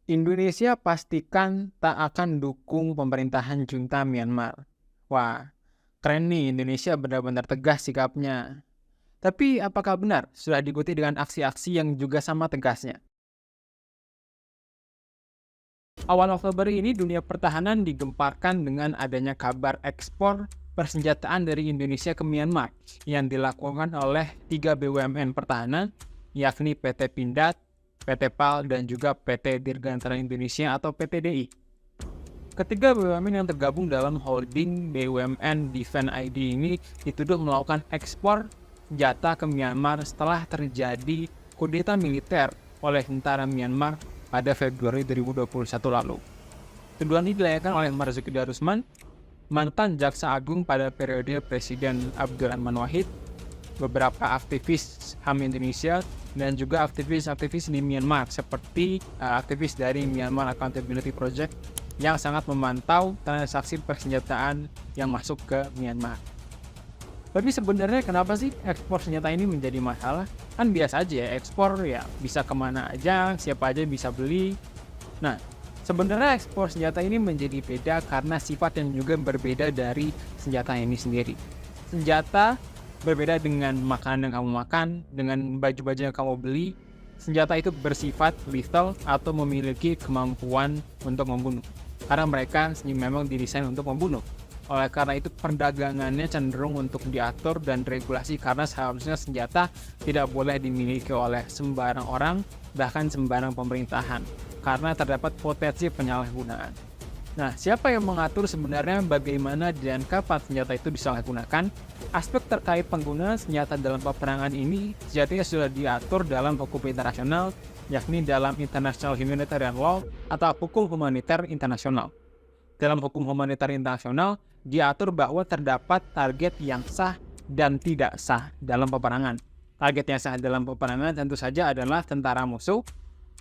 Indonesia pastikan tak akan dukung pemerintahan junta Myanmar. Wah, keren nih, Indonesia benar-benar tegas sikapnya. Tapi apakah benar sudah diikuti dengan aksi-aksi yang juga sama tegasnya? Awal Oktober ini dunia pertahanan digemparkan dengan adanya kabar ekspor persenjataan dari Indonesia ke Myanmar yang dilakukan oleh 3 BUMN pertahanan, yakni PT Pindad, PT PAL, dan juga PT Dirgantara Indonesia atau PTDI. Ketiga BUMN yang tergabung dalam holding BUMN Defense ID ini dituduh melakukan ekspor senjata ke Myanmar setelah terjadi kudeta militer oleh tentara Myanmar pada Februari 2021 lalu. Tuduhan ini dilayangkan oleh Marzuki Darusman, mantan Jaksa Agung pada periode Presiden Abdurrahman Wahid, beberapa aktivis HAM Indonesia, dan juga aktivis-aktivis di Myanmar seperti aktivis dari Myanmar Accountability Project yang sangat memantau transaksi persenjataan yang masuk ke Myanmar. Tapi sebenarnya kenapa sih ekspor senjata ini menjadi masalah? Kan biasa aja ya, ekspor ya bisa kemana aja, siapa aja bisa beli. Nah, sebenarnya ekspor senjata ini menjadi beda karena sifat yang juga berbeda dari senjata ini sendiri. Senjata berbeda dengan makanan yang kamu makan, dengan baju-baju yang kamu beli. Senjata itu bersifat lethal atau memiliki kemampuan untuk membunuh. Karena mereka memang didesain untuk membunuh. Oleh karena itu perdagangannya cenderung untuk diatur dan regulasi karena seharusnya senjata tidak boleh dimiliki oleh sembarang orang, bahkan sembarang pemerintahan, karena terdapat potensi penyalahgunaan. Nah, siapa yang mengatur sebenarnya bagaimana dan kapan senjata itu disalahgunakan? Aspek terkait penggunaan senjata dalam peperangan ini sejatinya sudah diatur dalam hukum internasional, yakni dalam International Humanitarian Law atau hukum humaniter internasional. Dalam hukum humaniter internasional, diatur bahwa terdapat target yang sah dan tidak sah dalam peperangan. Target yang sah dalam peperangan tentu saja adalah tentara musuh,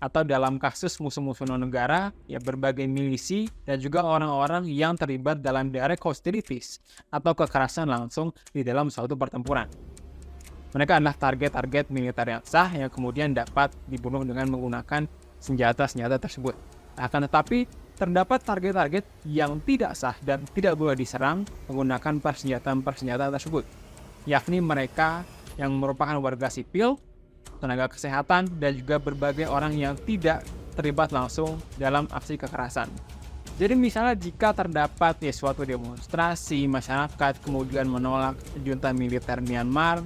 atau dalam kasus musuh-musuh non-negara, ya berbagai milisi dan juga orang-orang yang terlibat dalam direct hostilities atau kekerasan langsung di dalam suatu pertempuran. Mereka adalah target-target militer yang sah yang kemudian dapat dibunuh dengan menggunakan senjata-senjata tersebut. Akan tetapi, terdapat target-target yang tidak sah dan tidak boleh diserang menggunakan persenjataan tersebut, yakni mereka yang merupakan warga sipil, tenaga kesehatan, dan juga berbagai orang yang tidak terlibat langsung dalam aksi kekerasan. Jadi misalnya jika terdapat suatu demonstrasi masyarakat kemudian menolak junta militer Myanmar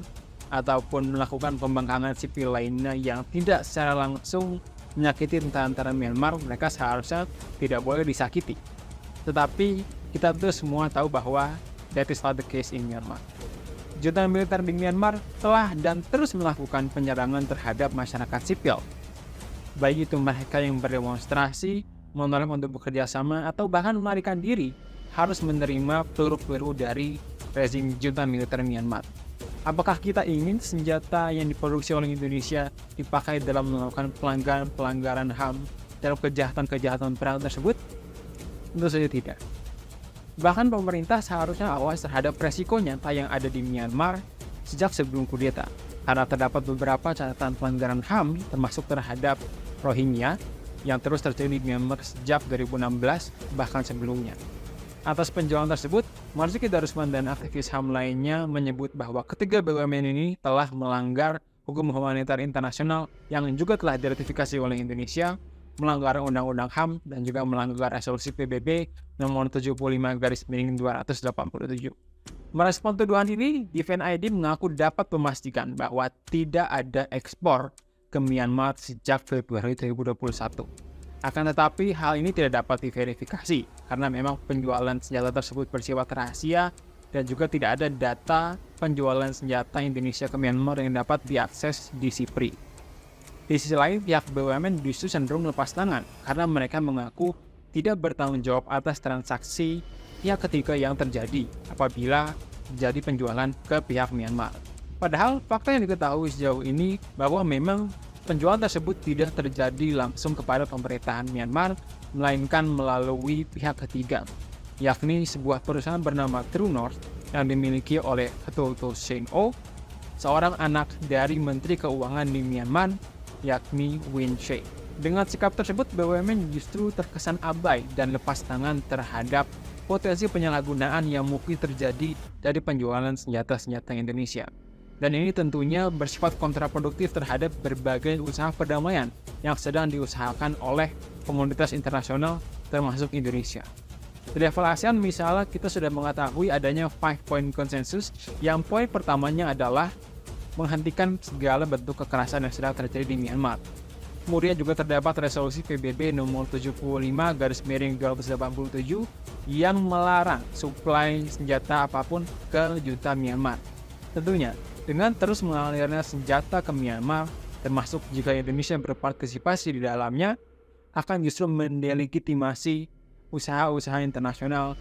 ataupun melakukan pembangkangan sipil lainnya yang tidak secara langsung menyakiti tentara Myanmar, mereka seharusnya tidak boleh disakiti. Tetapi kita tuh semua tahu bahwa that is not the case in Myanmar. Junta militer di Myanmar telah dan terus melakukan penyerangan terhadap masyarakat sipil. Baik itu mereka yang berdemonstrasi, menolak untuk bekerja sama, atau bahkan melarikan diri, harus menerima peluru-peluru dari rezim junta militer Myanmar. Apakah kita ingin senjata yang diproduksi oleh Indonesia dipakai dalam melakukan pelanggaran HAM dalam kejahatan-kejahatan perang tersebut? Tentu saja tidak. Bahkan pemerintah seharusnya awas terhadap resiko nyata yang ada di Myanmar sejak sebelum kudeta, karena terdapat beberapa catatan pelanggaran HAM termasuk terhadap Rohingya yang terus terjadi di Myanmar sejak 2016 bahkan sebelumnya. Atas penjualan tersebut, Marzuki Darusman dan aktivis HAM lainnya menyebut bahwa ketiga BUMN ini telah melanggar hukum humaniter internasional yang juga telah diratifikasi oleh Indonesia, melanggar Undang-Undang HAM, dan juga melanggar resolusi PBB nomor 75/287. Merespon tuduhan ini, Defense ID mengaku dapat memastikan bahwa tidak ada ekspor ke Myanmar sejak Februari 2021. Akan tetapi hal ini tidak dapat diverifikasi karena memang penjualan senjata tersebut bersifat rahasia dan juga tidak ada data penjualan senjata Indonesia ke Myanmar yang dapat diakses di SIPRI. Di sisi lain, pihak BUMN justru cenderung lepas tangan karena mereka mengaku tidak bertanggung jawab atas transaksi pihak ketiga yang terjadi apabila terjadi penjualan ke pihak Myanmar. Padahal fakta yang diketahui sejauh ini bahwa memang penjualan tersebut tidak terjadi langsung kepada pemerintahan Myanmar, melainkan melalui pihak ketiga, yakni sebuah perusahaan bernama True North yang dimiliki oleh Ketua Shein Oh, seorang anak dari Menteri Keuangan di Myanmar, yakni Win Chai. Dengan sikap tersebut, BUMN justru terkesan abai dan lepas tangan terhadap potensi penyalahgunaan yang mungkin terjadi dari penjualan senjata-senjata Indonesia. Dan ini tentunya bersifat kontraproduktif terhadap berbagai usaha perdamaian yang sedang diusahakan oleh komunitas internasional termasuk Indonesia. Di level ASEAN misalnya kita sudah mengetahui adanya 5-point consensus yang poin pertamanya adalah menghentikan segala bentuk kekerasan yang sedang terjadi di Myanmar. Kemudian juga terdapat resolusi PBB nomor 75/2087 yang melarang suplai senjata apapun ke junta Myanmar. Tentunya, dengan terus mengalirnya senjata ke Myanmar, termasuk jika Indonesia berpartisipasi di dalamnya, akan justru mendelegitimasi usaha-usaha internasional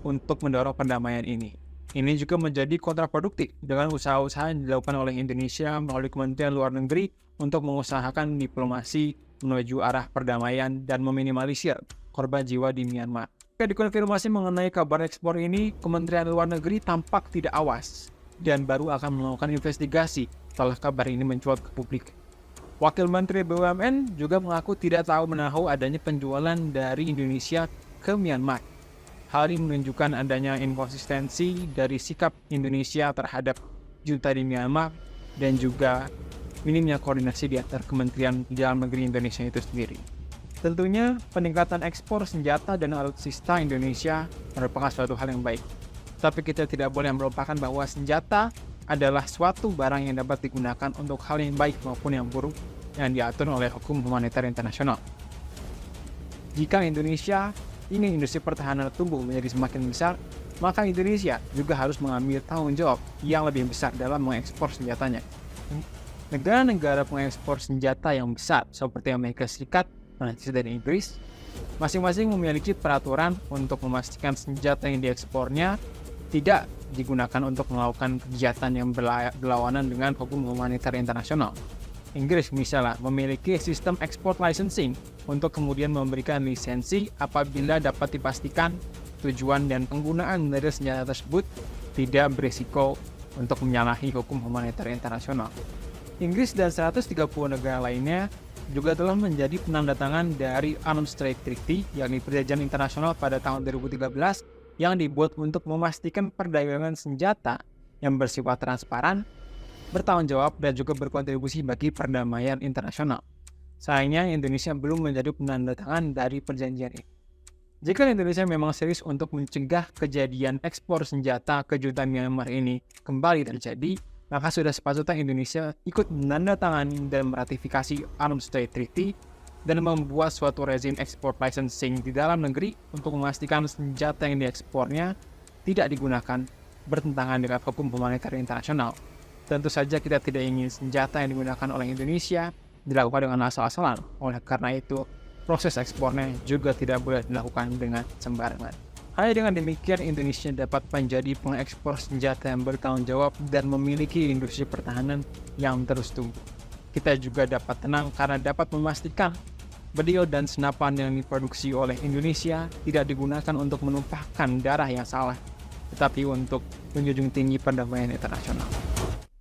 untuk mendorong perdamaian ini. Ini juga menjadi kontraproduktif dengan usaha-usaha yang dilakukan oleh Indonesia melalui Kementerian Luar Negeri untuk mengusahakan diplomasi menuju arah perdamaian dan meminimalisir korban jiwa di Myanmar. Jika dikonfirmasi mengenai kabar ekspor ini, Kementerian Luar Negeri tampak tidak awas dan baru akan melakukan investigasi setelah kabar ini mencuat ke publik. Wakil Menteri BUMN juga mengaku tidak tahu menahu adanya penjualan dari Indonesia ke Myanmar. Hal ini menunjukkan adanya inkonsistensi dari sikap Indonesia terhadap junta di Myanmar dan juga minimnya koordinasi di antara Kementerian Dalam Negeri Indonesia itu sendiri. Tentunya peningkatan ekspor senjata dan alutsista Indonesia merupakan suatu hal yang baik. Tapi kita tidak boleh melupakan bahwa senjata adalah suatu barang yang dapat digunakan untuk hal yang baik maupun yang buruk yang diatur oleh hukum humanitar internasional. Jika Indonesia ingin industri pertahanan tumbuh menjadi semakin besar, maka Indonesia juga harus mengambil tanggung jawab yang lebih besar dalam mengekspor senjatanya. Negara-negara pengekspor senjata yang besar seperti Amerika Serikat, Prancis, dan Inggris masing-masing memiliki peraturan untuk memastikan senjata yang diekspornya tidak digunakan untuk melakukan kegiatan yang berlawanan dengan hukum humanitar internasional. Inggris misalnya memiliki sistem export licensing untuk kemudian memberikan lisensi apabila dapat dipastikan tujuan dan penggunaan dari senjata tersebut tidak berisiko untuk menyalahi hukum humanitar internasional. Inggris dan 130 negara lainnya juga telah menjadi penandatangan dari Arms Trade Treaty, yakni perjanjian internasional pada tahun 2013 yang dibuat untuk memastikan perdagangan senjata yang bersifat transparan, bertanggung jawab, dan juga berkontribusi bagi perdamaian internasional. Sayangnya Indonesia belum menjadi penandatangan dari perjanjian ini. Jika Indonesia memang serius untuk mencegah kejadian ekspor senjata ke junta Myanmar ini kembali terjadi, maka sudah sepatutnya Indonesia ikut menandatangani dan meratifikasi Arms Trade Treaty dan membuat suatu rezim ekspor licensing di dalam negeri untuk memastikan senjata yang diekspornya tidak digunakan bertentangan dengan hukum humanitar internasional. Tentu saja kita tidak ingin senjata yang digunakan oleh Indonesia dilakukan dengan asal-asalan. Oleh karena itu, proses ekspornya juga tidak boleh dilakukan dengan sembarangan. Hanya dengan demikian Indonesia dapat menjadi pengekspor senjata yang bertanggung jawab dan memiliki industri pertahanan yang terus tumbuh. Kita juga dapat tenang karena dapat memastikan beliau dan senapan yang diproduksi oleh Indonesia tidak digunakan untuk menumpahkan darah yang salah, tetapi untuk menjunjung tinggi perdamaian internasional.